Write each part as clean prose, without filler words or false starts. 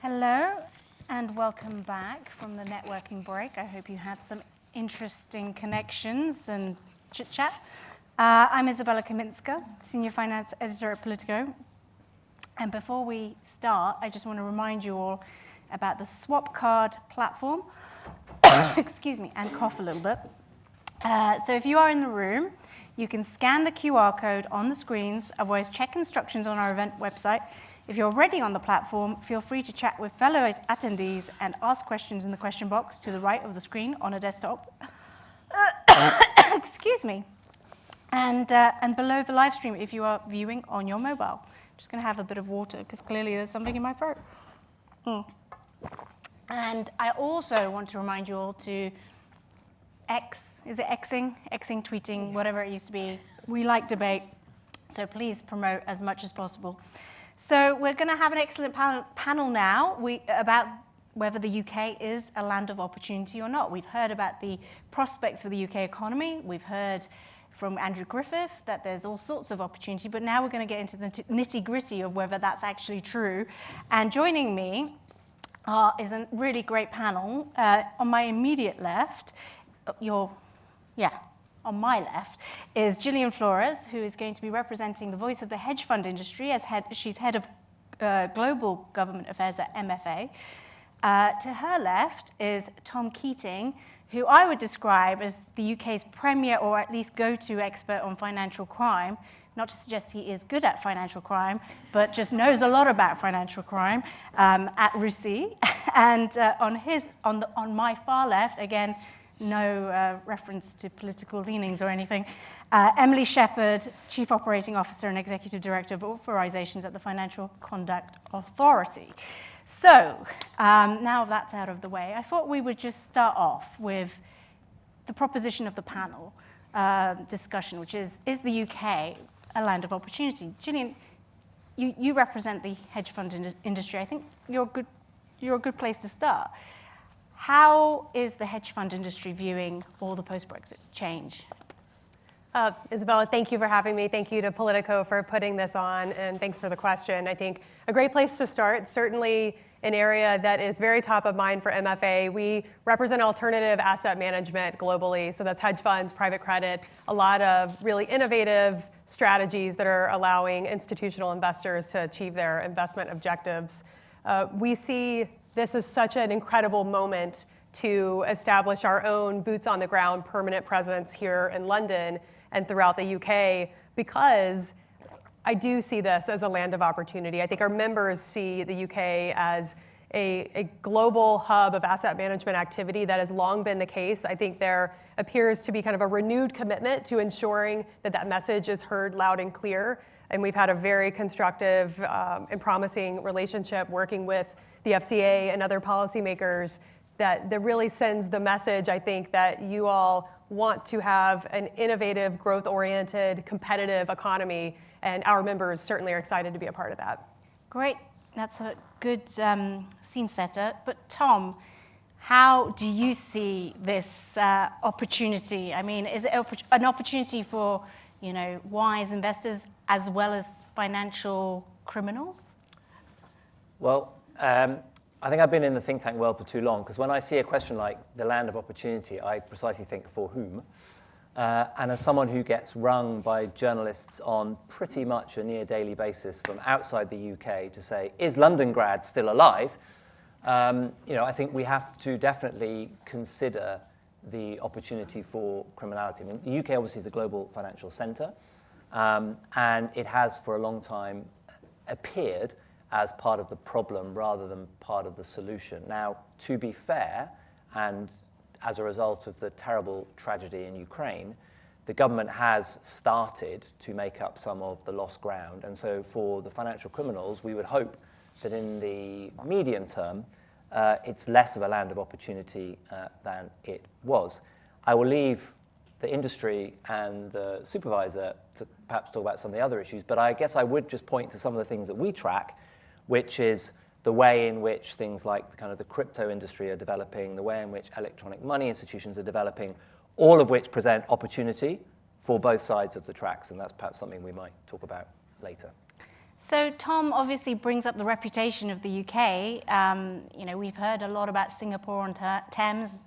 Hello and welcome back from the networking break. I hope you had some interesting connections and chit-chat. I'm Isabella Kaminska, Senior Finance Editor at Politico. And before we start, I just want to remind you all about the swap card platform. Excuse me, and cough a little bit. So if you are in the room, you can scan the QR code on the screens, otherwise check instructions on our event website. If you're already on the platform, feel free to chat with fellow attendees and ask questions in the question box to the right of the screen on a desktop. Excuse me. And below the live stream if you are viewing on your mobile. I'm just going to have a bit of water because clearly there's something in my throat. And I also want to remind you all to is it Xing, tweeting, whatever it used to be. We like debate, so please promote as much as possible. So we're going to have an excellent panel now about whether the UK is a land of opportunity or not. We've heard about the prospects for the UK economy. We've heard from Andrew Griffith that there's all sorts of opportunity, but now we're going to get into the nitty-gritty of whether that's actually true. And joining me is a really great panel. On my immediate left, on my left is Gillian Flores, who is going to be representing the voice of the hedge fund industry as she's head of global government affairs at MFA. To her left is Tom Keating, who I would describe as the UK's premier or at least go-to expert on financial crime. Not to suggest he is good at financial crime, but just knows a lot about financial crime at RUSI. And on my far left, again, no reference to political leanings or anything. Emily Shepherd, Chief Operating Officer and Executive Director of Authorizations at the Financial Conduct Authority. So now that's out of the way, I thought we would just start off with the proposition of the panel discussion, which is the UK a land of opportunity? Gillian, you represent the hedge fund industry. I think you're a good place to start. How is the hedge fund industry viewing all the post-Brexit change? Isabella, thank you for having me. Thank you to Politico for putting this on, and thanks for the question. I think a great place to start, certainly an area that is very top of mind for MFA. We represent alternative asset management globally, so that's hedge funds, private credit, a lot of really innovative strategies that are allowing institutional investors to achieve their investment objectives. We see this is such an incredible moment to establish our own boots on the ground permanent presence here in London and throughout the UK, because I do see this as a land of opportunity. I think our members see the UK as a global hub of asset management activity. That has long been the case. I think there appears to be kind of a renewed commitment to ensuring that that message is heard loud and clear. And we've had a very constructive and promising relationship working with the FCA and other policymakers that really sends the message, I think, that you all want to have an innovative, growth-oriented, competitive economy, and our members certainly are excited to be a part of that. Great. That's a good scene setter. But Tom, how do you see this opportunity? I mean, is it an opportunity for wise investors as well as financial criminals? Well, I think I've been in the think tank world for too long, because when I see a question like the land of opportunity, I precisely think for whom. And as someone who gets rung by journalists on pretty much a near daily basis from outside the UK to say, is Londongrad still alive? I think we have to definitely consider the opportunity for criminality. I mean, the UK obviously is a global financial centre, and it has for a long time appeared as part of the problem rather than part of the solution. Now, to be fair, and as a result of the terrible tragedy in Ukraine, the government has started to make up some of the lost ground. And so for the financial criminals, we would hope that in the medium term, it's less of a land of opportunity than it was. I will leave the industry and the supervisor to perhaps talk about some of the other issues, but I guess I would just point to some of the things that we track, which is the way in which things like the crypto industry are developing, the way in which electronic money institutions are developing, all of which present opportunity for both sides of the tracks, and that's perhaps something we might talk about later. So Tom obviously brings up the reputation of the UK. We've heard a lot about Singapore on Thames.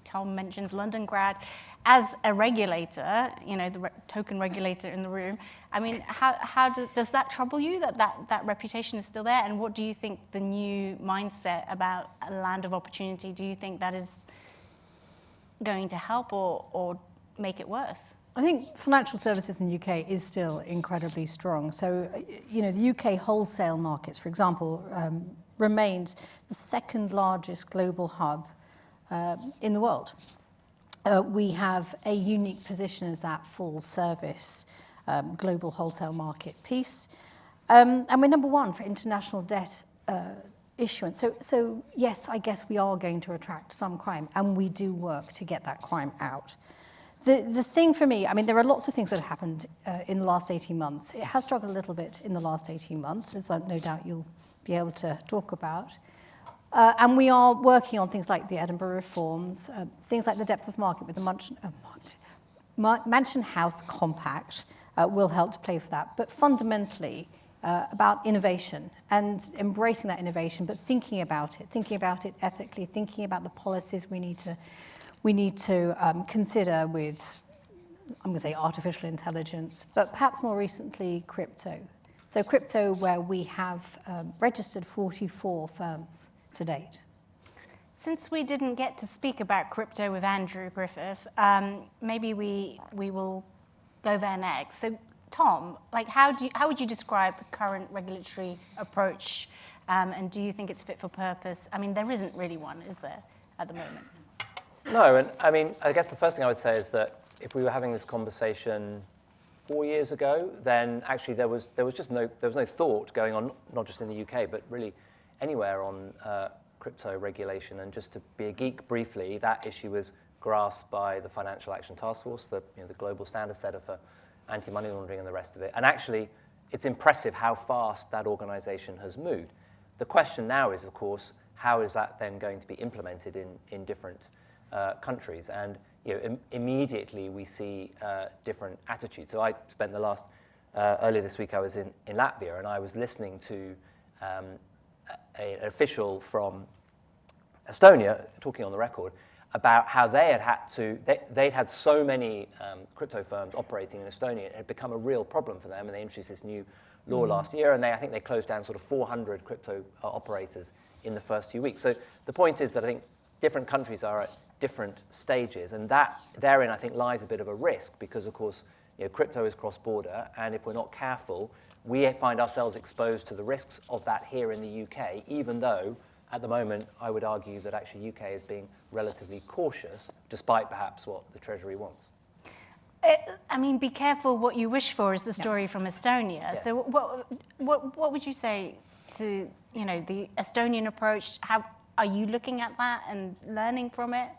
Tom mentions London grad. As a regulator, the token regulator in the room, I mean, how does that trouble you, that reputation is still there? And what do you think the new mindset about a land of opportunity, do you think that is going to help or make it worse? I think financial services in the UK is still incredibly strong. So, the UK wholesale markets, for example, remains the second largest global hub in the world. We have a unique position as that full service global wholesale market piece. And we're number one for international debt issuance. So yes, I guess we are going to attract some crime, and we do work to get that crime out. The thing for me, I mean, there are lots of things that have happened in the last 18 months. It has struggled a little bit in the last 18 months, as no doubt you'll be able to talk about. And we are working on things like the Edinburgh reforms, things like the depth of market with the Mansion House Compact will help to play for that. But fundamentally, about innovation and embracing that innovation, but thinking about it ethically, thinking about the policies we need to consider with, I'm going to say artificial intelligence, but perhaps more recently, crypto. So crypto, where we have registered 44 firms to date. Since we didn't get to speak about crypto with Andrew Griffith, maybe we will go there next. So Tom, how would you describe the current regulatory approach, and do you think it's fit for purpose? I mean, there isn't really one, is there, at the moment? No, and I mean, I guess the first thing I would say is that if we were having this conversation 4 years ago, then actually there was no thought going on, not just in the UK, but really anywhere on crypto regulation. And just to be a geek briefly, that issue was grasped by the Financial Action Task Force, the global standard setter for anti-money laundering and the rest of it. And actually, it's impressive how fast that organization has moved. The question now is, of course, how is that then going to be implemented in different countries? And immediately we see different attitudes. So I spent the last, earlier this week I was in Latvia, and I was listening to an official from Estonia talking on the record about how they'd had so many crypto firms operating in Estonia. It had become a real problem for them, and they introduced this new law last year, and I think they closed down sort of 400 crypto operators in the first few weeks. So the point is that I think different countries are at different stages, and that therein I think lies a bit of a risk, because of course crypto is cross-border, and if we're not careful, we find ourselves exposed to the risks of that here in the UK, even though at the moment I would argue that actually UK is being relatively cautious, despite perhaps what the Treasury wants. I mean, be careful what you wish for is the story from Estonia. Yeah. So what would you say to the Estonian approach? How are you looking at that and learning from it?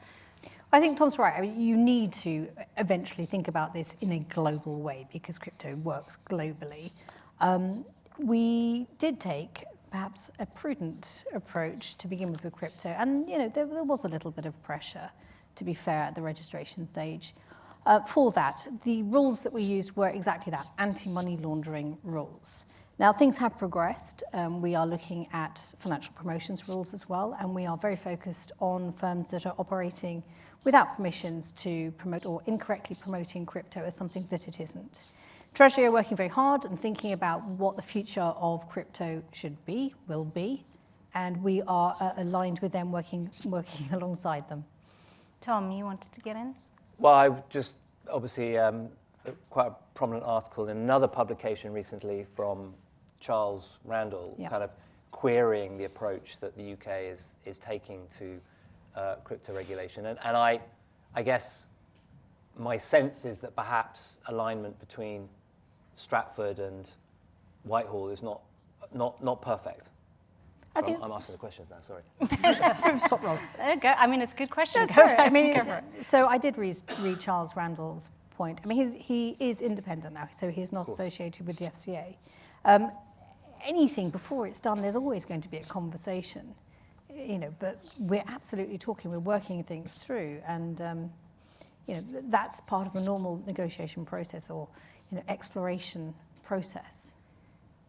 I think Tom's right. I mean, you need to eventually think about this in a global way, because crypto works globally. We did take perhaps a prudent approach to begin with crypto, and there was a little bit of pressure, to be fair, at the registration stage. For that, the rules that we used were exactly that, anti-money laundering rules. Now, things have progressed. We are looking at financial promotions rules as well, and we are very focused on firms that are operating without permissions to promote or incorrectly promoting crypto as something that it isn't. Treasury are working very hard and thinking about what the future of crypto will be, and we are aligned with them, working alongside them. Tom, you wanted to get in? Well, I just obviously quite a prominent article in another publication recently from Charles Randall, kind of querying the approach that the UK is taking to crypto regulation. And I guess my sense is that perhaps alignment between Stratford and Whitehall is not perfect. I'm asking the questions now, sorry. There you go. I mean, it's a good question. So I did read Charles Randall's point. I mean, he is independent now, so he's not associated with the FCA. Anything before it's done, there's always going to be a conversation, but we're absolutely talking, we're working things through, and that's part of a normal negotiation process or exploration process.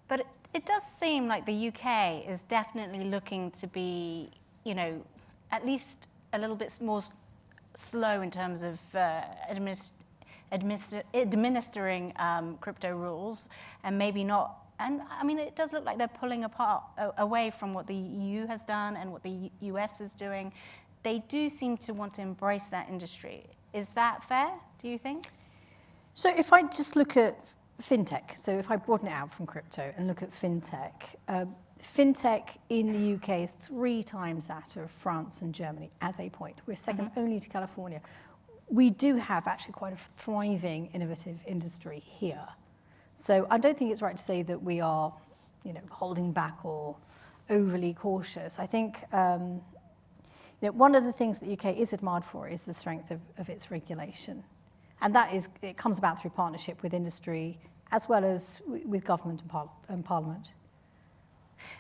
But It does seem like the UK is definitely looking to be, at least a little bit more slow in terms of administering crypto rules, and maybe not. And I mean, it does look like they're pulling away from what the EU has done and what the US is doing. They do seem to want to embrace that industry. Is that fair, do you think? So if I just look at fintech, so if I broaden it out from crypto and look at fintech, fintech in the UK is 3 times that of France and Germany as a point. We're second only to California. We do have actually quite a thriving, innovative industry here. So I don't think it's right to say that we are, holding back or overly cautious. I think one of the things that the UK is admired for is the strength of its regulation. And it comes about through partnership with industry as well as with government and parliament.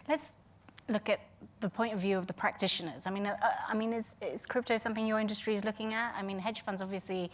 Let's look at the point of view of the practitioners. I mean, is crypto something your industry is looking at? I mean, hedge funds obviously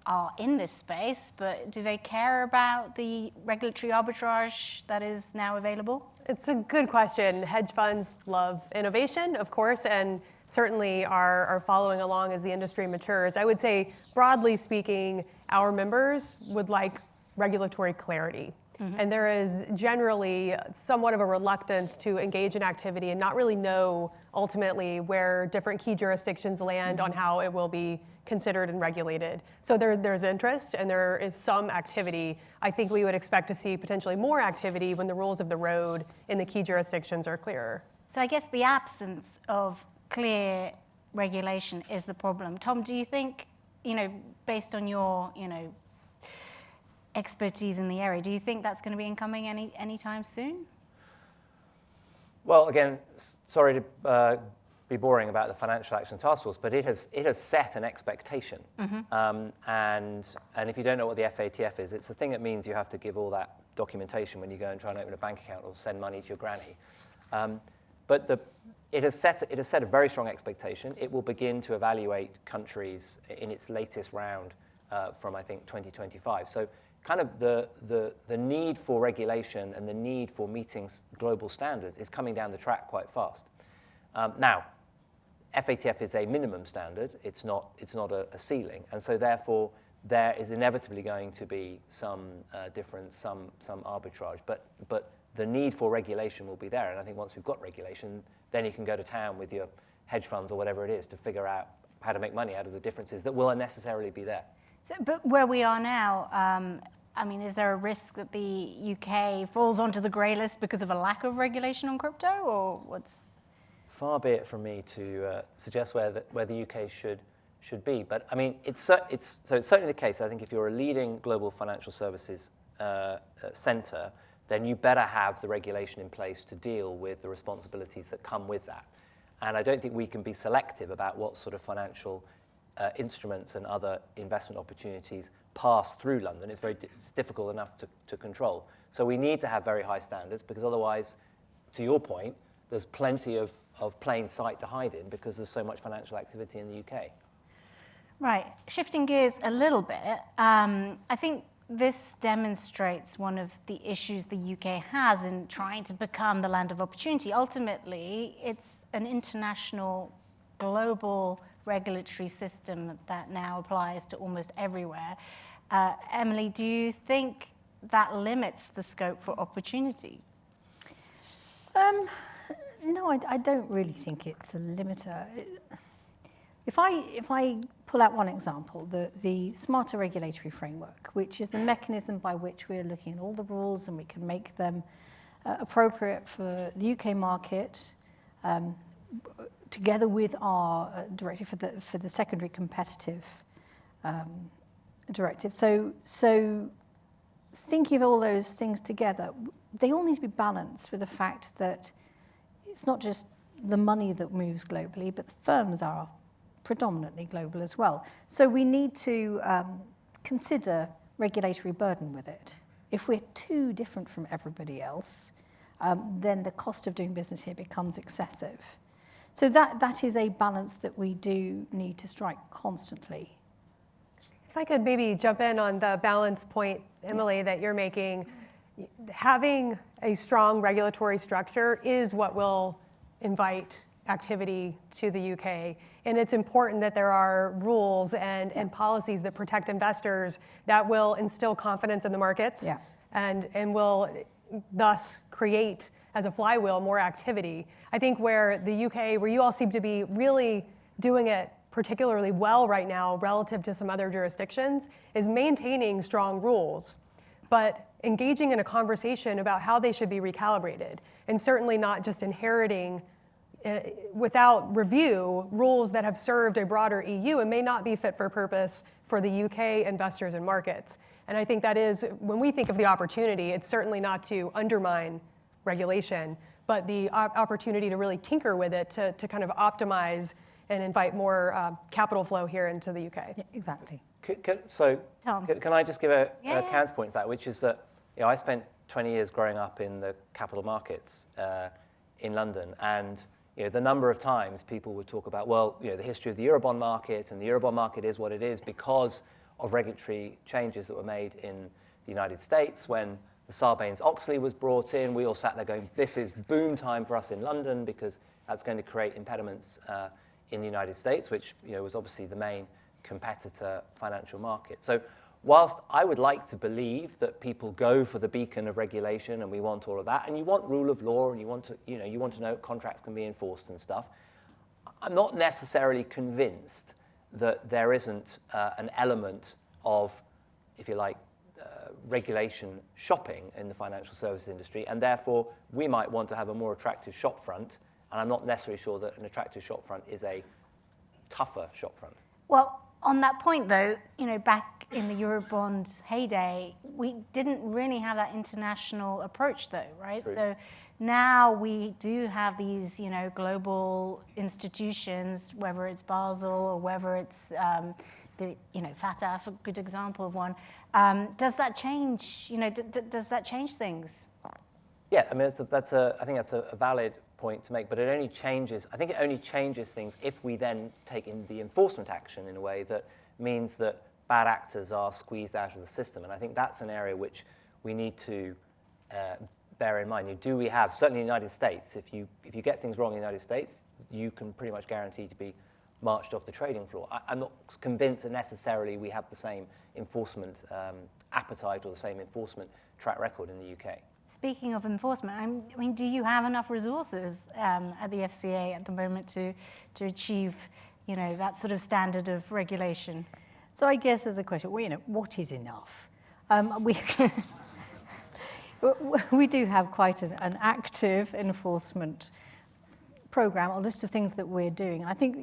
are in this space, but do they care about the regulatory arbitrage that is now available? It's a good question. Hedge funds love innovation, of course, and certainly are following along as the industry matures. I would say, broadly speaking, our members would like regulatory clarity. And there is generally somewhat of a reluctance to engage in activity and not really know ultimately where different key jurisdictions land on how it will be considered and regulated. So there's interest and there is some activity. I think we would expect to see potentially more activity when the rules of the road in the key jurisdictions are clearer. So I guess the absence of clear regulation is the problem. Tom, do you think, based on your, expertise in the area, do you think that's going to be incoming anytime soon? Well, again, sorry to be boring about the Financial Action Task Force, but it has set an expectation. And if you don't know what the FATF is, it's the thing that means you have to give all that documentation when you go and try and open a bank account or send money to your granny. But it has set a very strong expectation. It will begin to evaluate countries in its latest round from, I think, 2025. So kind of the need for regulation and the need for meeting global standards is coming down the track quite fast. Now, FATF is a minimum standard. It's not a ceiling. And so therefore, there is inevitably going to be some difference, some arbitrage. But the need for regulation will be there. And I think once we've got regulation, then you can go to town with your hedge funds or whatever it is to figure out how to make money out of the differences that will unnecessarily be there. So, but where we are now, is there a risk that the UK falls onto the grey list because of a lack of regulation on crypto, or what's? Far be it from me to suggest where the UK should be. But I mean, it's certainly the case. I think if you're a leading global financial services centre, then you better have the regulation in place to deal with the responsibilities that come with that. And I don't think we can be selective about what sort of financial instruments and other investment opportunities pass through London. It's difficult enough to control. So we need to have very high standards, because otherwise, to your point, there's plenty of plain sight to hide in because there's so much financial activity in the UK. Right. Shifting gears a little bit, I think this demonstrates one of the issues the UK has in trying to become the land of opportunity. Ultimately, it's an international, global regulatory system that now applies to almost everywhere. Emily, do you think that limits the scope for opportunity? No, I don't really think it's a limiter. If I pull out one example, the Smarter Regulatory Framework, which is the mechanism by which we're looking at all the rules and we can make them appropriate for the UK market, together with our directive for the secondary competitive directive. So thinking of all those things together, they all need to be balanced with the fact that it's not just the money that moves globally, but the firms are predominantly global as well. So we need to consider regulatory burden with it. If we're too different from everybody else, then the cost of doing business here becomes excessive. So that is a balance that we do need to strike constantly. If I could maybe jump in on the balance point, Emily, that you're making. having a strong regulatory structure is what will invite activity to the UK. And it's important that there are rules and policies that protect investors that will instill confidence in the markets and will thus create, as a flywheel, more activity. I think where the UK, where you all seem to be really doing it particularly well right now relative to some other jurisdictions, is maintaining strong rules, but engaging in a conversation about how they should be recalibrated, and certainly not just inheriting without review rules that have served a broader EU and may not be fit for purpose for the UK investors and markets. And I think that is, when we think of the opportunity, it's certainly not to undermine regulation, but the opportunity to really tinker with it to kind of optimize and invite more capital flow here into the UK. Yeah, exactly. Tom. Can I just give a counterpoint to that, which is that I spent 20 years growing up in the capital markets in London, and the number of times people would talk about, well, the history of the Eurobond market, and the Eurobond market is what it is because of regulatory changes that were made in the United States when the Sarbanes-Oxley was brought in. We all sat there going, this is boom time for us in London because that's going to create impediments in the United States, which was obviously the main competitor financial market. So whilst I would like to believe that people go for the beacon of regulation and we want all of that, and you want rule of law and you want to know contracts can be enforced and stuff, I'm not necessarily convinced that there isn't an element of, if you like, regulation shopping in the financial services industry, and therefore we might want to have a more attractive shop front, and I'm not necessarily sure that an attractive shop front is a tougher shop front. Well, on that point though, back in the Eurobond heyday, we didn't really have that international approach though, right? True. So now we do have these, global institutions, whether it's Basel or whether it's the, FATF, a good example of one. Does that change? Does that change things? Yeah, I mean, I think that's a valid point to make, but it only changes. I think it only changes things if we then take in the enforcement action in a way that means that bad actors are squeezed out of the system, and I think that's an area which we need to bear in mind. Do we have, certainly in the United States, if you get things wrong in the United States, you can pretty much guarantee to be marched off the trading floor. I'm not convinced that necessarily we have the same enforcement appetite or the same enforcement track record in the UK. Speaking of enforcement, I mean, do you have enough resources at the FCA at the moment to achieve, that sort of standard of regulation? So I guess there's a question. Well, what is enough? We do have quite an active enforcement program, a list of things that we're doing. I think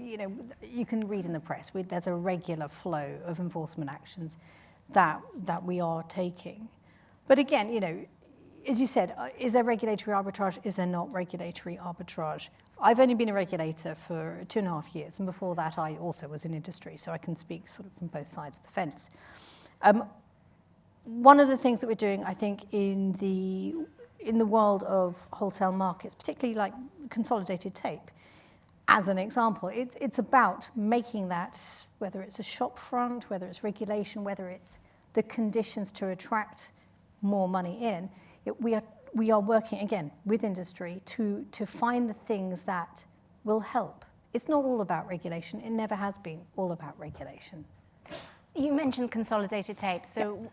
you can read in the press. There's a regular flow of enforcement actions that we are taking. But again, as you said, is there regulatory arbitrage? Is there not regulatory arbitrage? I've only been a regulator for 2.5 years, and before that I also was in industry, so I can speak sort of from both sides of the fence. One of the things that we're doing, I think, in the world of wholesale markets, particularly like consolidated tape, as an example, it's about making that, whether it's a shop front, whether it's regulation, whether it's the conditions to attract more money in, we are working, again, with industry to find the things that will help. It's not all about regulation. It never has been all about regulation. You mentioned consolidated tape. So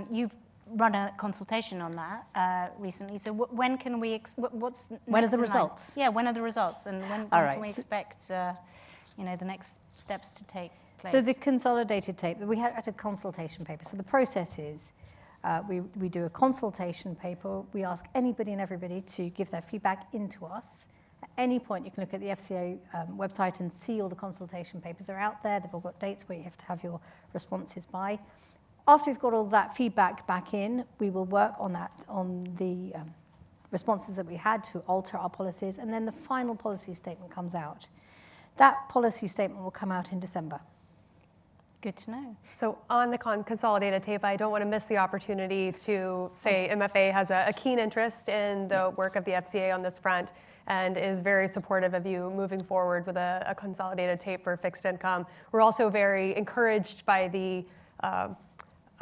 you've run a consultation on that recently. So when can we, what's when are the results? Yeah, when are the results? And when can we expect, the next steps to take place? So the consolidated tape, we had a consultation paper. So the process is, we do a consultation paper. We ask anybody and everybody to give their feedback into us. At any point, you can look at the FCA website and see all the consultation papers are out there. They've all got dates where you have to have your responses by. After we've got all that feedback back in, we will work on the responses that we had to alter our policies, and then the final policy statement comes out. That policy statement will come out in December. Good to know. So on the consolidated tape, I don't want to miss the opportunity to say MFA has a keen interest in the work of the FCA on this front and is very supportive of you moving forward with a consolidated tape for fixed income. We're also very encouraged by the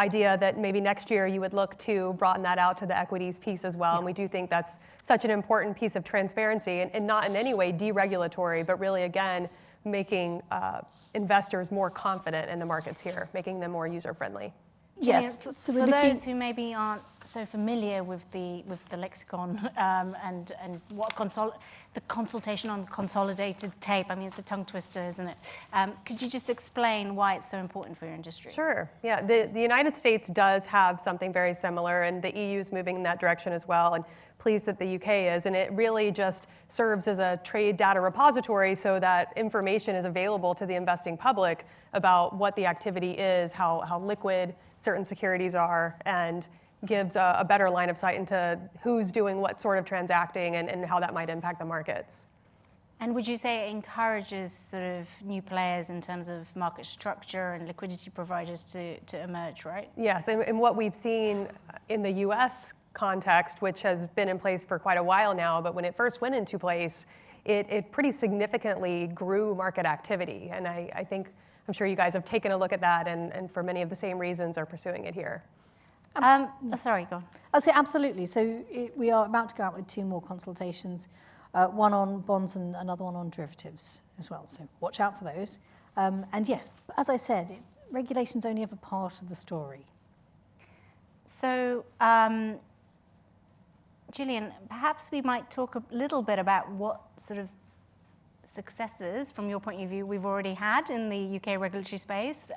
idea that maybe next year you would look to broaden that out to the equities piece as well. And we do think that's such an important piece of transparency and not in any way deregulatory, but really, again, making investors more confident in the markets here, making them more user-friendly. Yes. Yeah, So for those who maybe aren't so familiar with the lexicon and what the consultation on consolidated tape, I mean, it's a tongue twister, isn't it? Could you just explain why it's so important for your industry? Sure. Yeah, the United States does have something very similar, and the EU is moving in that direction as well, and pleased that the UK is. And it really just serves as a trade data repository so that information is available to the investing public about what the activity is, how liquid certain securities are, and gives a better line of sight into who's doing what sort of transacting and how that might impact the markets. And would you say it encourages sort of new players in terms of market structure and liquidity providers to emerge, right? Yes, and what we've seen in the US context, which has been in place for quite a while now, but when it first went into place, it pretty significantly grew market activity. And I think, I'm sure you guys have taken a look at that and for many of the same reasons are pursuing it here. Sorry, go on. I'll say absolutely. So we are about to go out with 2 more consultations, one on bonds and another one on derivatives as well. So watch out for those. And yes, as I said, regulation's only ever part of the story. So, Gillian, perhaps we might talk a little bit about what sort of successes, from your point of view, we've already had in the UK regulatory space.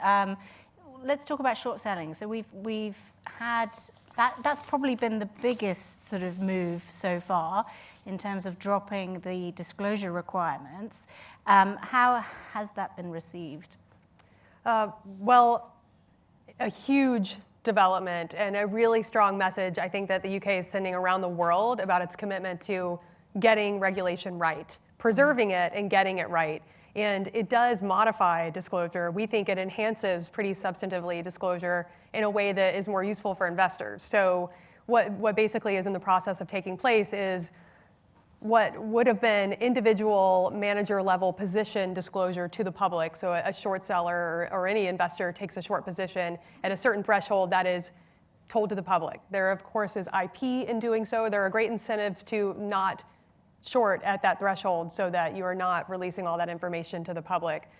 Let's talk about short selling. So we've had, that's probably been the biggest sort of move so far in terms of dropping the disclosure requirements. How has that been received? Well, a huge development and a really strong message, I think, that the UK is sending around the world about its commitment to getting regulation right, preserving it and getting it right. And it does modify disclosure. We think it enhances pretty substantively disclosure in a way that is more useful for investors. So what basically is in the process of taking place is what would have been individual manager level position disclosure to the public. So a short seller or any investor takes a short position at a certain threshold that is told to the public. There, of course, is IP in doing so. There are great incentives to not short at that threshold so that you are not releasing all that information to the public.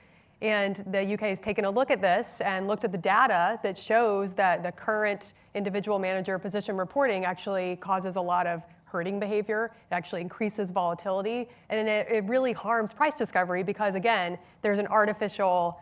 And the UK has taken a look at this and looked at the data that shows that the current individual manager position reporting actually causes a lot of herding behavior. It actually increases volatility, and it really harms price discovery because, again, there's an artificial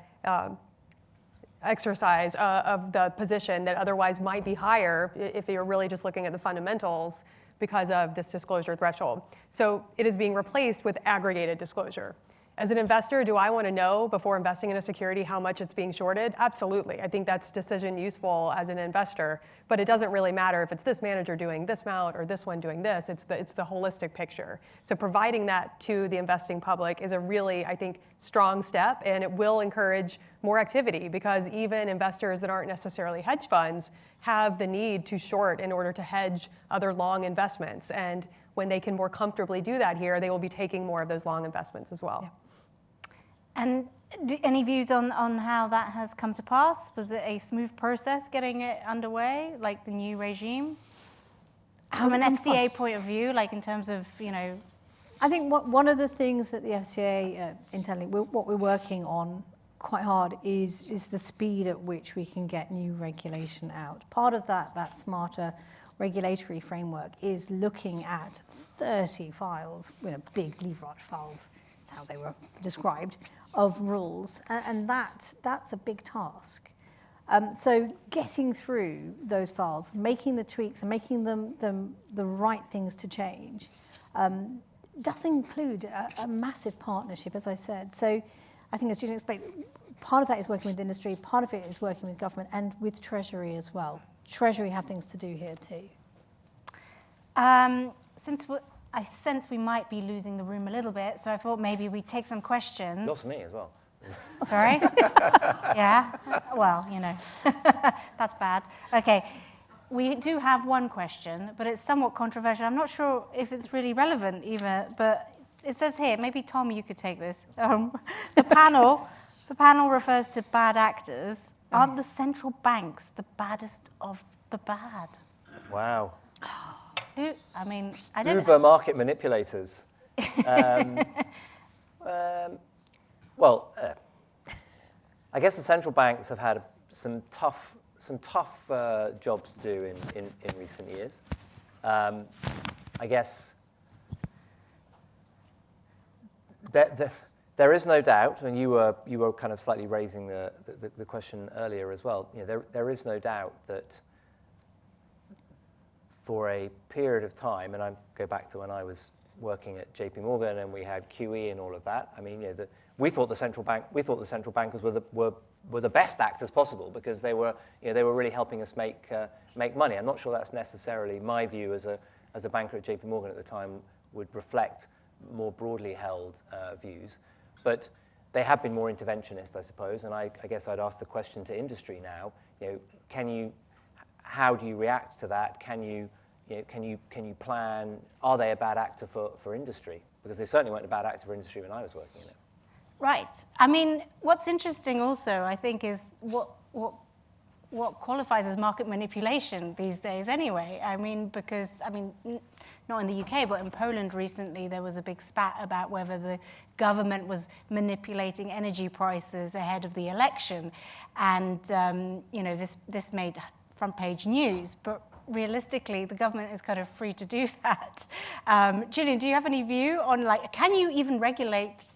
exercise of the position that otherwise might be higher if you're really just looking at the fundamentals because of this disclosure threshold. So it is being replaced with aggregated disclosure. As an investor, do I want to know before investing in a security how much it's being shorted? Absolutely. I think that's decision useful as an investor, but it doesn't really matter if it's this manager doing this amount or this one doing this. It's the holistic picture. So providing that to the investing public is a really, I think, strong step, and it will encourage more activity because even investors that aren't necessarily hedge funds have the need to short in order to hedge other long investments. And when they can more comfortably do that here, they will be taking more of those long investments as well. Yeah. And any views on how that has come to pass? Was it a smooth process getting it underway, like the new regime? From an FCA point of view, like in terms of, I think one of the things that the FCA internally, what we're working on quite hard is the speed at which we can get new regulation out. Part of that smarter regulatory framework is looking at 30 files, big leverage files, that's how they were described, of rules, and that's a big task. So getting through those files, making the tweaks and making them the right things to change does include a massive partnership, as I said. So I think, as Julian explained, part of that is working with industry, part of it is working with government and with Treasury as well. Treasury have things to do here too. I sense we might be losing the room a little bit, so I thought maybe we'd take some questions. Lost me as well. Sorry? Yeah? Well, that's bad. Okay. We do have one question, but it's somewhat controversial. I'm not sure if it's really relevant either, but it says here, maybe Tom, you could take this. The panel refers to bad actors Aren't the central banks the baddest of the bad? Wow. I mean, I don't Uber market manipulators. Well, I guess the central banks have had some tough jobs to do in recent years. I guess there is no doubt, and you were kind of slightly raising the question earlier as well. You know, there is no doubt that for a period of time, and I go back to when I was working at JP Morgan and we had QE and all of that. I mean, you know, we thought the central bankers were the best actors possible because they were really helping us make money. I'm not sure that's necessarily my view as a banker at JP Morgan at the time would reflect more broadly held views, but they have been more interventionist, I suppose. And I guess I'd ask the question to industry now. You know, how do you react to that? Can you plan? Are they a bad actor for industry? Because they certainly weren't a bad actor for industry when I was working in it. Right. I mean, what's interesting also, I think, is what qualifies as market manipulation these days anyway. I mean, because, not in the UK, but in Poland recently, there was a big spat about whether the government was manipulating energy prices ahead of the election. And, this made front page news, but realistically, the government is kind of free to do that. Gillian, do you have any view on, can you even regulate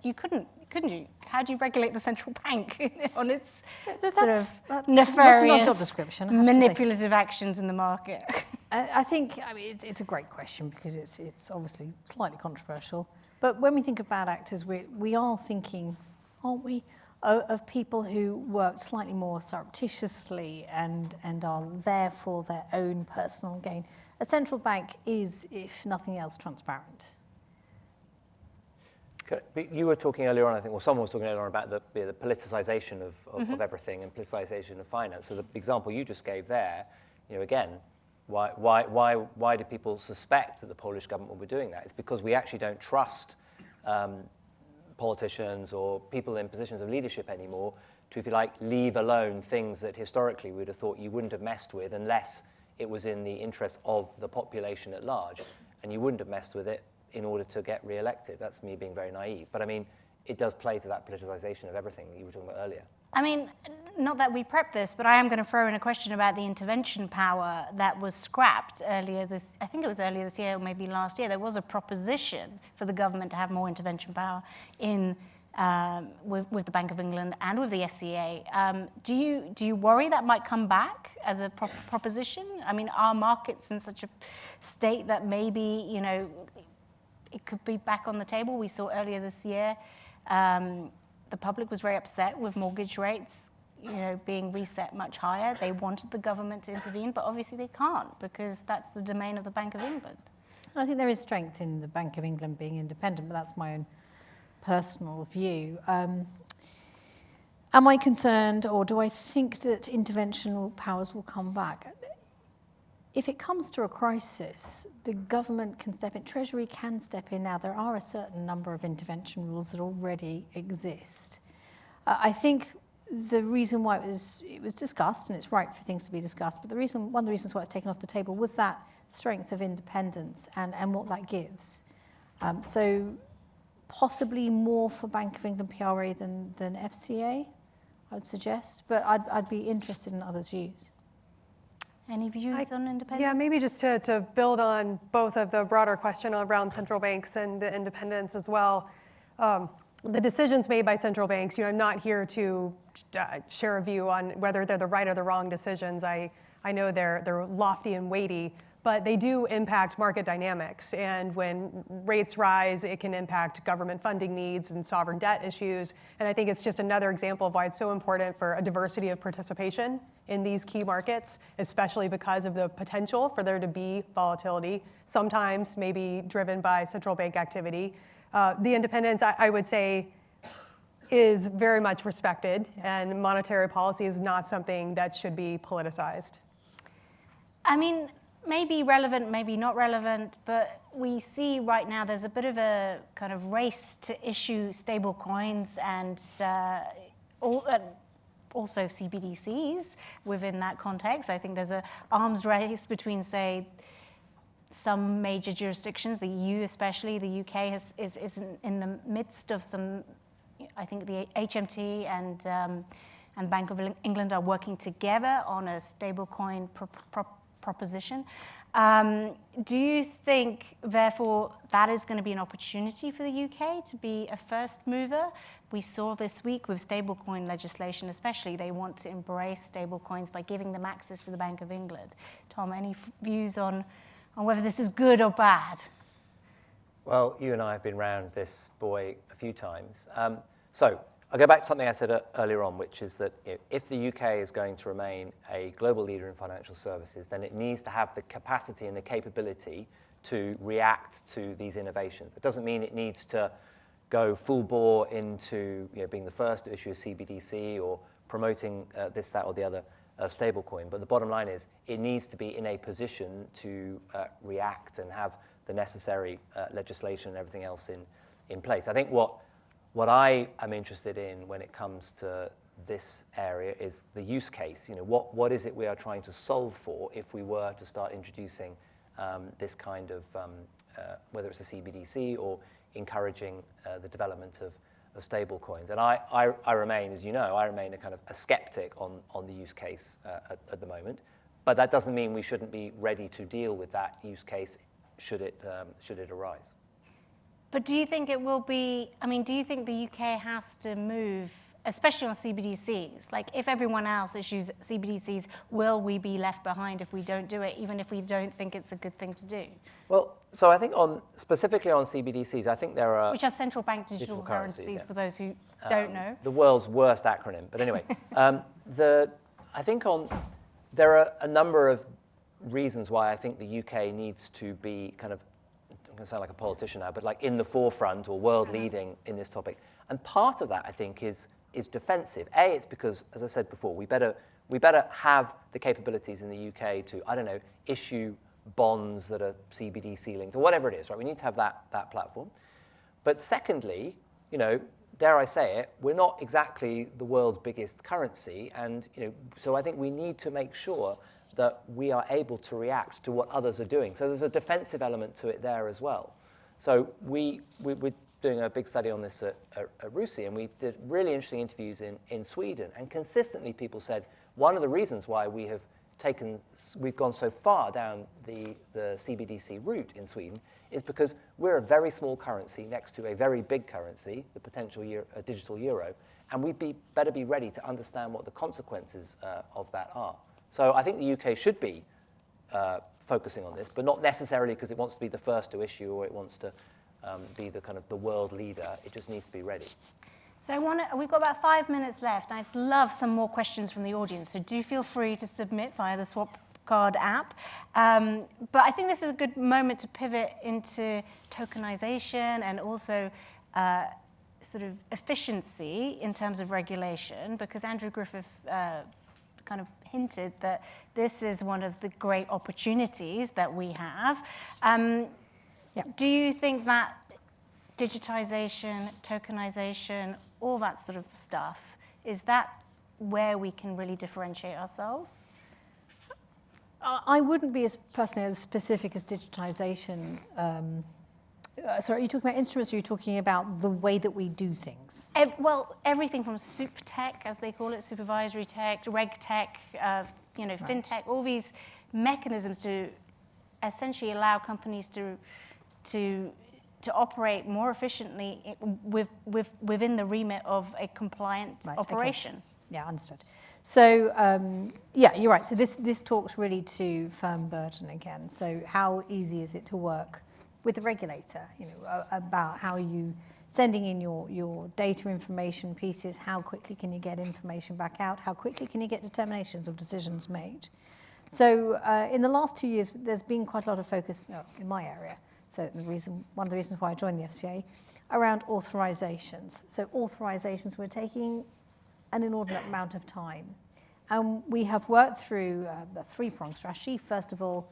you couldn't you? How do you regulate the central bank on its that's nefarious job description, manipulative actions in the market? I think, it's a great question because it's obviously slightly controversial. But when we think of bad actors, we are thinking, aren't we, of people who work slightly more surreptitiously and are there for their own personal gain. A central bank is, if nothing else, transparent. You were talking earlier on, I think, or someone was talking earlier on about the politicization of everything and politicization of finance. So the example you just gave there, again, why do people suspect that the Polish government will be doing that? It's because we actually don't trust politicians or people in positions of leadership anymore to, if you like, leave alone things that historically we'd have thought you wouldn't have messed with unless it was in the interest of the population at large, and you wouldn't have messed with it in order to get re-elected. That's me being very naive. But it does play to that politicization of everything that you were talking about earlier. Not that we prepped this, but I am going to throw in a question about the intervention power that was scrapped earlier I think it was earlier this year or maybe last year. There was a proposition for the government to have more intervention power with the Bank of England and with the FCA. Do you worry that might come back as a proposition? Are markets in such a state that maybe, it could be back on the table? We saw earlier this year, the public was very upset with mortgage rates, being reset much higher. They wanted the government to intervene, but obviously they can't because that's the domain of the Bank of England. I think there is strength in the Bank of England being independent, but that's my own personal view. Am I concerned, or do I think that interventional powers will come back? If it comes to a crisis, the government can step in, Treasury can step in now. There are a certain number of intervention rules that already exist. I think the reason why it was discussed, and it's right for things to be discussed, but one of the reasons why it's taken off the table was that strength of independence and what that gives. So possibly more for Bank of England PRA than FCA, I would suggest, but I'd be interested in others' views. Any views on independence? Yeah, maybe just to build on both of the broader question around central banks and the independence as well. The decisions made by central banks, I'm not here to share a view on whether they're the right or the wrong decisions. I know they're lofty and weighty, but they do impact market dynamics. And when rates rise, it can impact government funding needs and sovereign debt issues. And I think it's just another example of why it's so important for a diversity of participation in these key markets, especially because of the potential for there to be volatility, sometimes maybe driven by central bank activity. The independence, I would say, is very much respected, and monetary policy is not something that should be politicized. Maybe relevant, maybe not relevant, but we see right now there's a bit of a kind of race to issue stable coins and also CBDCs within that context. I think there's an arms race between, say, some major jurisdictions, the EU especially. The UK is in the midst of some, I think the HMT and Bank of England are working together on a stablecoin proposition. Do you think, therefore, that is going to be an opportunity for the UK to be a first mover? We saw this week with stablecoin legislation especially, they want to embrace stablecoins by giving them access to the Bank of England. Tom, any views on whether this is good or bad? Well, you and I have been around this boy a few times. So I'll go back to something I said earlier on, which is that if the UK is going to remain a global leader in financial services, then it needs to have the capacity and the capability to react to these innovations. It doesn't mean it needs to go full bore into being the first to issue a CBDC or promoting this, that, or the other stablecoin. But the bottom line is it needs to be in a position to react and have the necessary legislation and everything else in place. I think what I am interested in when it comes to this area is the use case. What is it we are trying to solve for if we were to start introducing this kind of, whether it's a CBDC or encouraging the development of stable coins. And I remain, as you know, I remain a kind of a skeptic on the use case at the moment. But that doesn't mean we shouldn't be ready to deal with that use case should it arise. But do you think it will be, do you think the UK has to move, especially on CBDCs? Like, if everyone else issues CBDCs, will we be left behind if we don't do it, even if we don't think it's a good thing to do? Well, so I think specifically on CBDCs, I think there are... Which are central bank digital currencies, yeah. For those who don't know. The world's worst acronym. But anyway, I think there are a number of reasons why I think the UK needs to be kind of, I'm going to sound like a politician now, but like in the forefront or world leading in this topic. And part of that, I think, is defensive. It's because, as I said before, we better have the capabilities in the UK to, I don't know, issue bonds that are CBDC linked or whatever it is, right? We need to have that platform. But secondly, dare I say it, we're not exactly the world's biggest currency, and so I think we need to make sure that we are able to react to what others are doing. So there's a defensive element to it there as well. So we're doing a big study on this at RUSI, and we did really interesting interviews in Sweden, and consistently people said one of the reasons why we've gone so far down the CBDC route in Sweden is because we're a very small currency next to a very big currency, the potential digital euro, and we'd better be ready to understand what the consequences of that are. So I think the UK should be focusing on this, but not necessarily because it wants to be the first to issue or it wants to be the kind of the world leader. It just needs to be ready. So we've got about 5 minutes left. I'd love some more questions from the audience, so do feel free to submit via the Swapcard app. But I think this is a good moment to pivot into tokenization and also sort of efficiency in terms of regulation, because Andrew Griffith kind of hinted that this is one of the great opportunities that we have. Do you think that digitization, tokenization, all that sort of stuff, is that where we can really differentiate ourselves? I wouldn't be personally as specific as digitization. Sorry, are you talking about instruments, or are you talking about the way that we do things? Well, everything from soup tech, as they call it, supervisory tech, reg tech, fintech, all these mechanisms to essentially allow companies to operate more efficiently within the remit of a compliant operation. Okay. Yeah, understood. So, you're right. So this talks really to firm burden again. So how easy is it to work with the regulator, about how you sending in your data information pieces, how quickly can you get information back out, how quickly can you get determinations of decisions made. So in the last 2 years, there's been quite a lot of focus in my area. So one of the reasons why I joined the FCA, around authorizations. So authorizations were taking an inordinate amount of time. And we have worked through a three-pronged strategy. First of all,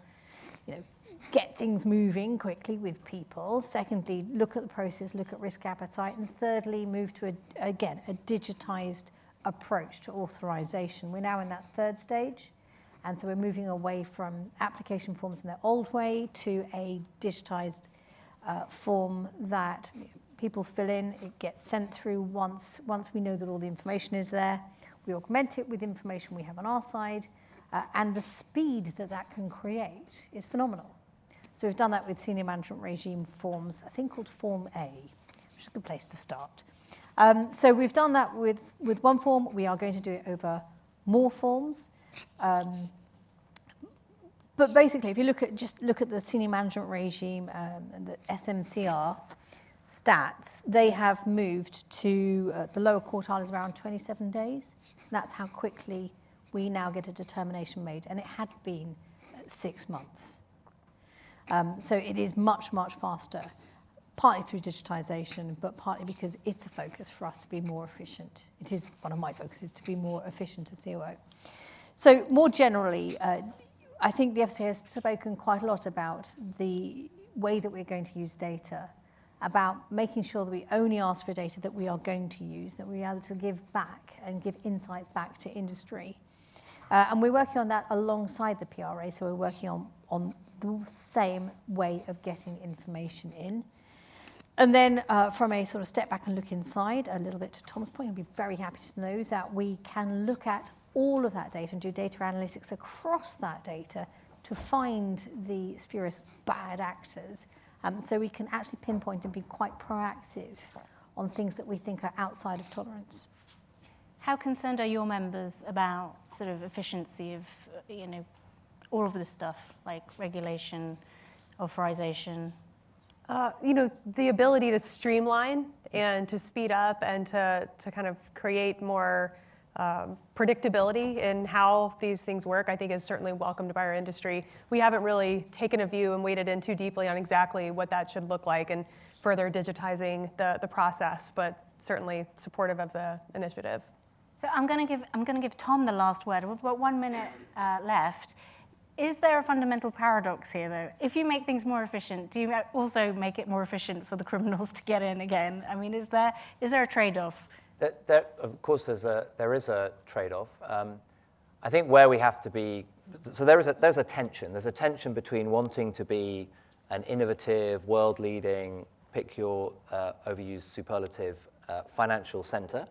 get things moving quickly with people. Secondly, look at the process, look at risk appetite. And thirdly, move to, a digitized approach to authorization. We're now in that third stage. And so we're moving away from application forms in their old way to a digitized form that people fill in. It gets sent through once we know that all the information is there. We augment it with information we have on our side. And the speed that can create is phenomenal. So we've done that with senior management regime forms, a thing called Form A, which is a good place to start. So we've done that with one form. We are going to do it over more forms. But basically, if you look at the senior management regime and the SMCR stats, they have moved to the lower quartile is around 27 days. That's how quickly we now get a determination made, and it had been 6 months. So it is much, much faster, partly through digitization, but partly because it's a focus for us to be more efficient. It is one of my focuses to be more efficient as COO. So more generally, I think the FCA has spoken quite a lot about the way that we're going to use data, about making sure that we only ask for data that we are going to use, that we're able to give back and give insights back to industry. And we're working on that alongside the PRA, so we're working on the same way of getting information in. And then from a sort of step back and look inside, a little bit to Tom's point, I'd be very happy to know that we can look at all of that data and do data analytics across that data to find the spurious bad actors. So we can actually pinpoint and be quite proactive on things that we think are outside of tolerance. How concerned are your members about sort of efficiency of, all of this stuff, like regulation, authorization? The ability to streamline and to speed up and to kind of create more predictability in how these things work, I think is certainly welcomed by our industry. We haven't really taken a view and waded in too deeply on exactly what that should look like and further digitizing the process, but certainly supportive of the initiative. So I'm going to give Tom the last word. We've got 1 minute left. Is there a fundamental paradox here, though? If you make things more efficient, do you also make it more efficient for the criminals to get in again? I mean, is there a trade-off? Of course, there is a trade-off. I think where we have to be, so there's a tension. There's a tension between wanting to be an innovative, world-leading, pick your overused superlative financial center,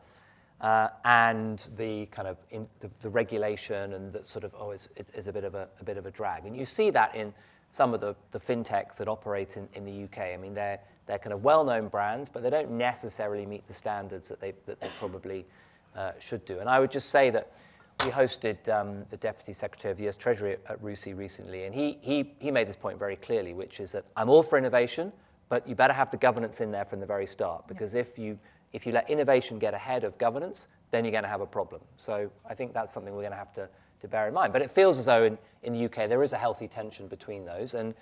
and the kind of the regulation and the sort of is a bit of a drag. And you see that in some of the fintechs that operate in the UK. I mean, they're kind of well-known brands, but they don't necessarily meet the standards that they probably should do. And I would just say that we hosted the Deputy Secretary of the US Treasury at RUSI recently, and he made this point very clearly, which is that I'm all for innovation, but you better have the governance in there from the very start, because if you let innovation get ahead of governance, then you're going to have a problem. So I think that's something we're going to have to bear in mind. But it feels as though in the UK there is a healthy tension between those, and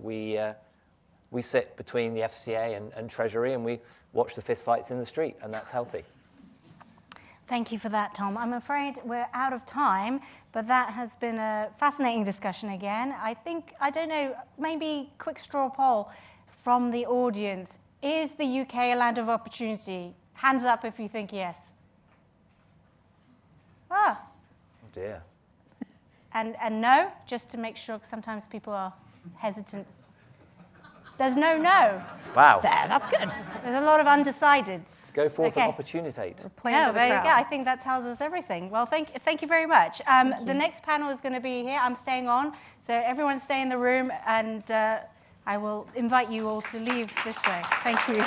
we sit between the FCA and Treasury, and we watch the fistfights in the street, and that's healthy. Thank you for that, Tom. I'm afraid we're out of time, but that has been a fascinating discussion again. I don't know, maybe quick straw poll from the audience. Is the UK a land of opportunity? Hands up if you think yes. Oh dear. And no, just to make sure, 'cause sometimes people are hesitant. There's no. Wow. There, that's good. There's a lot of undecideds. Go forth and opportunitate. There you go. I think that tells us everything. Well, thank you very much. The next panel is going to be here. I'm staying on, so everyone stay in the room, and I will invite you all to leave this way. Thank you.